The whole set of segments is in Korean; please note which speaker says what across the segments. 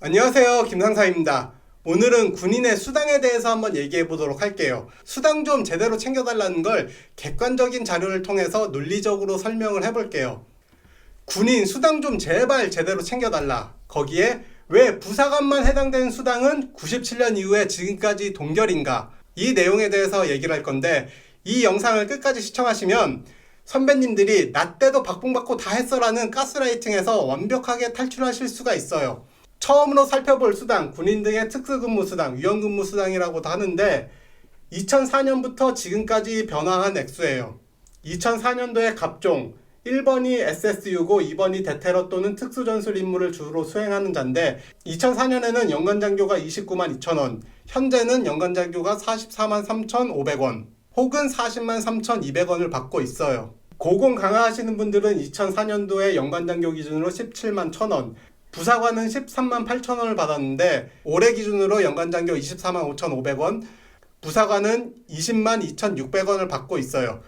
Speaker 1: 안녕하세요, 김상사입니다. 오늘은 군인의 수당에 대해서 한번 얘기해 보도록 할게요. 수당 좀 제대로 챙겨달라는 걸 객관적인 자료를 통해서 논리적으로 설명을 해볼게요. 군인 수당 좀 제발 제대로 챙겨달라. 거기에 왜 부사관만 해당되는 수당은 97년 이후에 지금까지 동결인가? 이 내용에 대해서 얘기를 할 건데, 이 영상을 끝까지 시청하시면 선배님들이 나 때도 박봉받고 다 했어라는 가스라이팅에서 완벽하게 탈출하실 수가 있어요. 처음으로 살펴볼 수당, 군인 등의 특수근무수당, 위험근무수당이라고도 하는데 2004년부터 지금까지 변화한 액수예요. 2004년도에 갑종, 1번이 SSU고 2번이 대테러 또는 특수전술 임무를 주로 수행하는 자인데 2004년에는 연간장교가 29만 2천원, 현재는 연간장교가 44만 3,500원 혹은 40만 3,200원을 받고 있어요. 고공 강화하시는 분들은 2004년도에 연간장교 기준으로 17만 1,000원, 부사관은 13만 8천원을 받았는데 올해 기준으로 연간장교 24만 5,500원, 부사관은 20만 2,600원을 받고 있어요.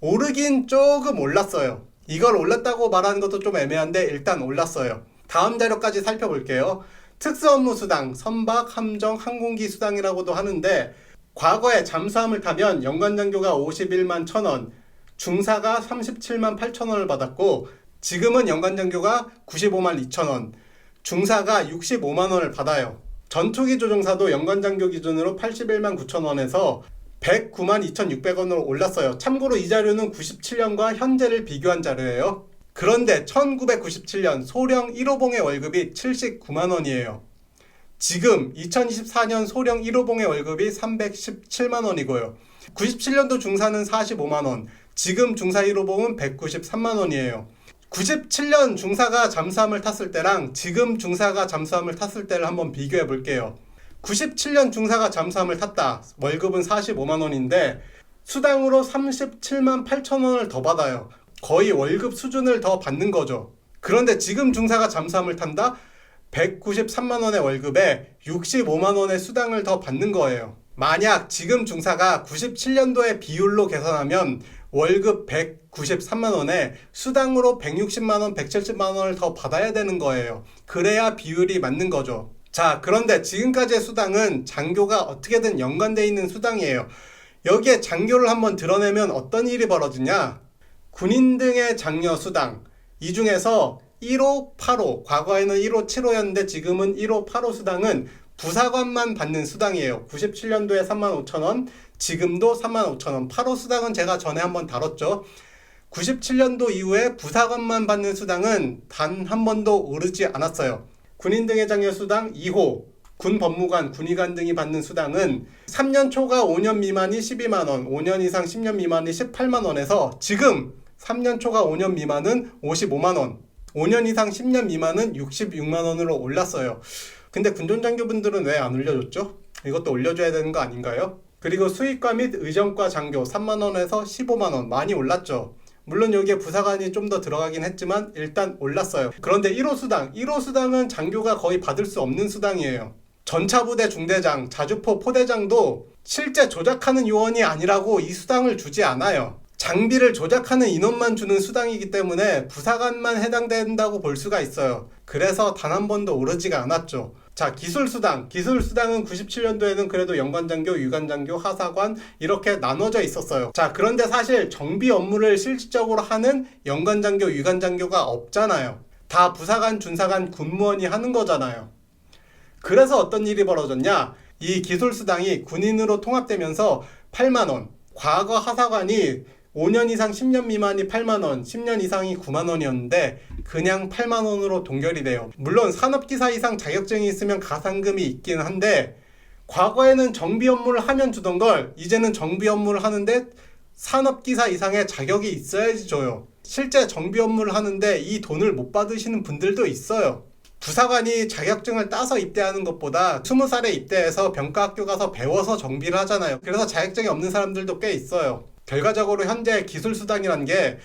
Speaker 1: 오르긴 조금 올랐어요. 이걸 올랐다고 말하는 것도 좀 애매한데 일단 올랐어요. 다음 자료까지 살펴볼게요. 특수업무수당, 선박, 함정, 항공기 수당이라고도 하는데 과거에 잠수함을 타면 연간장교가 51만 1,000원, 중사가 37만 8천원을 받았고 지금은 연간장교가 95만 2천원, 중사가 65만원을 받아요. 전투기 조종사도 연간장교 기준으로 81만 9천원에서 109만 2,600원으로 올랐어요. 참고로 이 자료는 97년과 현재를 비교한 자료예요. 그런데 1997년 소령 1호봉의 월급이 79만원이에요. 지금 2024년 소령 1호봉의 월급이 317만원이고요. 97년도 중사는 45만원, 지금 중사 1호봉은 193만원이에요. 97년 중사가 잠수함을 탔을 때랑 지금 중사가 잠수함을 탔을 때를 한번 비교해 볼게요. 97년 중사가 잠수함을 탔다. 월급은 45만원인데 수당으로 37만 8천원을 더 받아요. 거의 월급 수준을 더 받는 거죠. 그런데 지금 중사가 잠수함을 탄다? 193만원의 월급에 65만원의 수당을 더 받는 거예요. 만약 지금 중사가 97년도의 비율로 계산하면 월급 193만원에 수당으로 160만원, 170만원을 더 받아야 되는 거예요. 그래야 비율이 맞는 거죠. 자, 그런데 지금까지의 수당은 장교가 어떻게든 연관되어 있는 수당이에요. 여기에 장교를 한번 드러내면 어떤 일이 벌어지냐? 군인 등의 장려 수당, 이 중에서 1호, 8호, 과거에는 1호, 7호였는데 지금은 1호, 8호 수당은 부사관만 받는 수당이에요. 97년도에 35,000원, 지금도 35,000원. 8호 수당은 제가 전에 한번 다뤘죠. 97년도 이후에 부사관만 받는 수당은 단 한 번도 오르지 않았어요. 군인 등의 장려 수당 2호, 군 법무관, 군의관 등이 받는 수당은 3년 초과 5년 미만이 12만원, 5년 이상 10년 미만이 18만원에서 지금 3년 초과 5년 미만은 55만원, 5년 이상 10년 미만은 66만원으로 올랐어요. 근데 군전장교분들은 왜 안 올려줬죠? 이것도 올려줘야 되는 거 아닌가요? 그리고 수의과 및 의정과 장교 3만원에서 15만원 많이 올랐죠. 물론 여기에 부사관이 좀 더 들어가긴 했지만 일단 올랐어요. 그런데 1호 수당, 1호 수당은 장교가 거의 받을 수 없는 수당이에요. 전차부대 중대장, 자주포 포대장도 실제 조작하는 요원이 아니라고 이 수당을 주지 않아요. 장비를 조작하는 인원만 주는 수당이기 때문에 부사관만 해당된다고 볼 수가 있어요. 그래서 단 한 번도 오르지가 않았죠. 자, 기술수당. 기술수당은 97년도에는 그래도 연관장교, 유관장교, 하사관 이렇게 나눠져 있었어요. 자, 그런데 사실 정비 업무를 실질적으로 하는 연관장교, 유관장교가 없잖아요. 다 부사관, 준사관, 군무원이 하는 거잖아요. 그래서 어떤 일이 벌어졌냐? 이 기술수당이 군인으로 통합되면서 8만원, 과거 하사관이 5년 이상 10년 미만이 8만원, 10년 이상이 9만원이었는데 그냥 8만원으로 동결이 돼요. 물론 산업기사 이상 자격증이 있으면 가산금이 있긴 한데 과거에는 정비 업무를 하면 주던 걸 이제는 정비 업무를 하는데 산업기사 이상의 자격이 있어야지 줘요. 실제 정비 업무를 하는데 이 돈을 못 받으시는 분들도 있어요. 부사관이 자격증을 따서 입대하는 것보다 20살에 입대해서 병과학교 가서 배워서 정비를 하잖아요. 그래서 자격증이 없는 사람들도 꽤 있어요. 결과적으로 현재 기술수당이란 게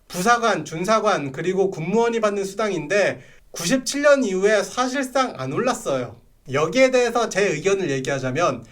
Speaker 1: 부사관, 준사관, 그리고 군무원이 받는 수당인데 97년 이후에 사실상 안 올랐어요. 여기에 대해서 제 의견을 얘기하자면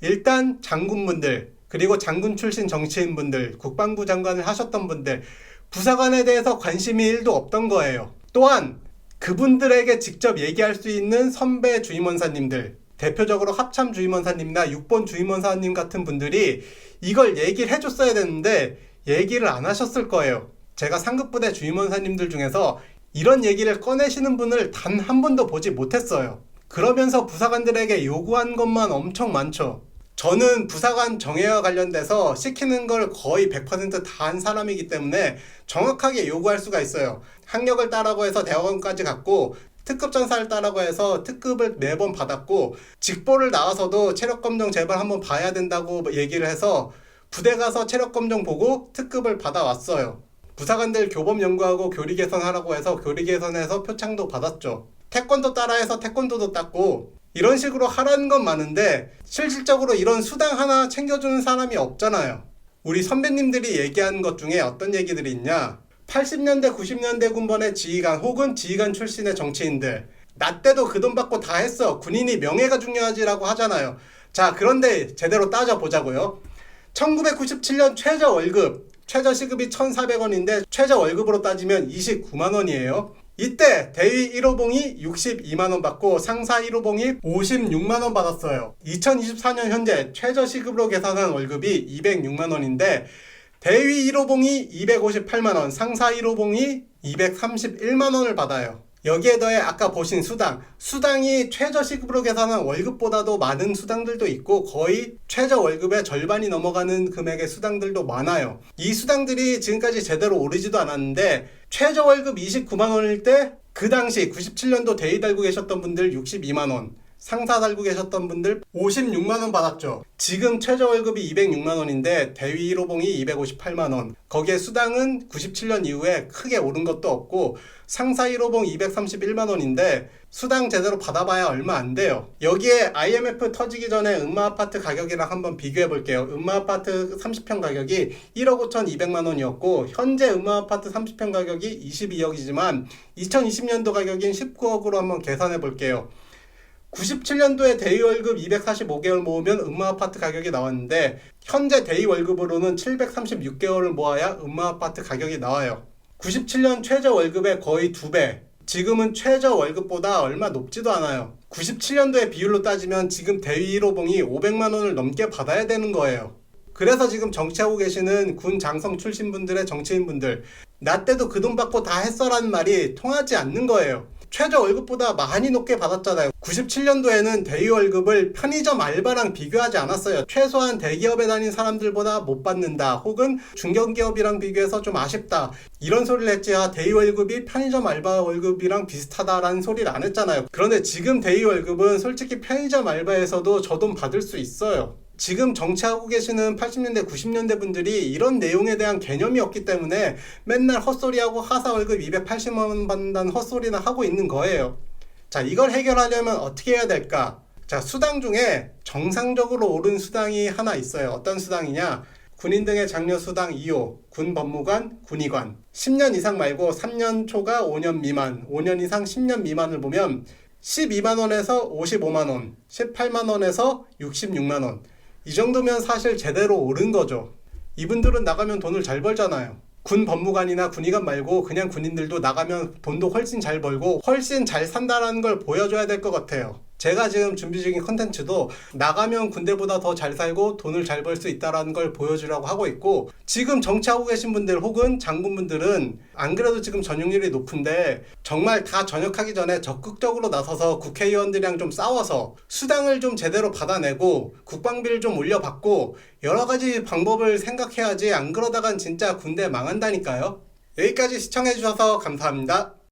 Speaker 1: 일단 장군분들, 그리고 장군 출신 정치인분들, 국방부 장관을 하셨던 분들, 부사관에 대해서 관심이 1도 없던 거예요. 또한 그분들에게 직접 얘기할 수 있는 선배 주임원사님들, 대표적으로 합참 주임원사님이나 6번 주임원사님 같은 분들이 이걸 얘기를 해줬어야 되는데 얘기를 안 하셨을 거예요. 제가 상급부대 주임원사님들 중에서 이런 얘기를 꺼내시는 분을 단 한 번도 보지 못했어요. 그러면서 부사관들에게 요구한 것만 엄청 많죠. 저는 부사관 정예와 관련돼서 시키는 걸 거의 100% 다 한 사람이기 때문에 정확하게 요구할 수가 있어요. 학력을 따라고 해서 대학원까지 갔고 특급 전사를 따라고 해서 특급을 매번 받았고 직보를 나와서도 체력검정 제발 한번 봐야 된다고 얘기를 해서 부대 가서 체력검정 보고 특급을 받아왔어요. 부사관들 교범 연구하고 교리 개선하라고 해서 교리 개선해서 표창도 받았죠. 태권도 따라해서 태권도도 땄고 이런 식으로 하라는 건 많은데 실질적으로 이런 수당 하나 챙겨주는 사람이 없잖아요. 우리 선배님들이 얘기하는 것 중에 어떤 얘기들이 있냐, 80년대 90년대 군번의 지휘관 혹은 지휘관 출신의 정치인들, 나 때도 그 돈 받고 다 했어, 군인이 명예가 중요하지라고 하잖아요. 자, 그런데 제대로 따져보자고요. 1997년 최저 월급, 최저 시급이 1,400원인데 최저 월급으로 따지면 29만원이에요. 이때 대위 1호봉이 62만원 받고 상사 1호봉이 56만원 받았어요. 2024년 현재 최저 시급으로 계산한 월급이 206만원인데 대위 1호봉이 258만원, 상사 1호봉이 231만원을 받아요. 여기에 더해 아까 보신 수당이 최저 시급으로 계산한 월급보다도 많은 수당들도 있고 거의 최저 월급의 절반이 넘어가는 금액의 수당들도 많아요. 이 수당들이 지금까지 제대로 오르지도 않았는데 최저 월급 29만원일 때 그 당시 97년도 대위 달고 계셨던 분들 62만원, 상사 달고 계셨던 분들 56만원 받았죠. 지금 최저 월급이 206만원인데 대위 1호봉이 258만원, 거기에 수당은 97년 이후에 크게 오른 것도 없고 상사 1호봉 231만원인데 수당 제대로 받아봐야 얼마 안 돼요. 여기에 IMF 터지기 전에 음마아파트 가격이랑 한번 비교해 볼게요. 음마아파트 30평 가격이 1억 5,200만원이었고 현재 음마아파트 30평 가격이 22억이지만 2020년도 가격인 19억으로 한번 계산해 볼게요. 97년도에 대위 월급 245개월 모으면 음마아파트 가격이 나왔는데 현재 대위 월급으로는 736개월을 모아야 음마아파트 가격이 나와요. 97년 최저 월급의 거의 2배, 지금은 최저 월급보다 얼마 높지도 않아요. 97년도의 비율로 따지면 지금 대위 1호봉이 500만원을 넘게 받아야 되는 거예요. 그래서 지금 정치하고 계시는 군 장성 출신분들의 정치인분들, 나 때도 그 돈 받고 다 했어라는 말이 통하지 않는 거예요. 최저 월급보다 많이 높게 받았잖아요. 97년도에는 대위 월급을 편의점 알바랑 비교하지 않았어요. 최소한 대기업에 다닌 사람들보다 못 받는다, 혹은 중견기업이랑 비교해서 좀 아쉽다, 이런 소리를 했지 대위 월급이 편의점 알바 월급이랑 비슷하다라는 소리를 안 했잖아요. 그런데 지금 대위 월급은 솔직히 편의점 알바에서도 저 돈 받을 수 있어요. 지금 정치하고 계시는 80년대 90년대 분들이 이런 내용에 대한 개념이 없기 때문에 맨날 헛소리하고 하사 월급 280만원 받는다는 헛소리나 하고 있는 거예요. 자, 이걸 해결하려면 어떻게 해야 될까? 자, 수당 중에 정상적으로 오른 수당이 하나 있어요. 어떤 수당이냐? 군인 등의 장려 수당 2호, 군 법무관, 군의관. 10년 이상 말고 3년 초과 5년 미만, 5년 이상 10년 미만을 보면 12만원에서 55만원, 18만원에서 66만원. 이 정도면 사실 제대로 오른 거죠. 이분들은 나가면 돈을 잘 벌잖아요. 군 법무관이나 군의관 말고 그냥 군인들도 나가면 돈도 훨씬 잘 벌고 훨씬 잘 산다라는 걸 보여줘야 될 것 같아요. 제가 지금 준비 중인 컨텐츠도 나가면 군대보다 더 잘 살고 돈을 잘 벌 수 있다는 걸 보여주려고 하고 있고, 지금 정치하고 계신 분들 혹은 장군분들은 안 그래도 지금 전역률이 높은데 정말 다 전역하기 전에 적극적으로 나서서 국회의원들이랑 좀 싸워서 수당을 좀 제대로 받아내고 국방비를 좀 올려받고 여러 가지 방법을 생각해야지, 안 그러다간 진짜 군대 망한다니까요. 여기까지 시청해주셔서 감사합니다.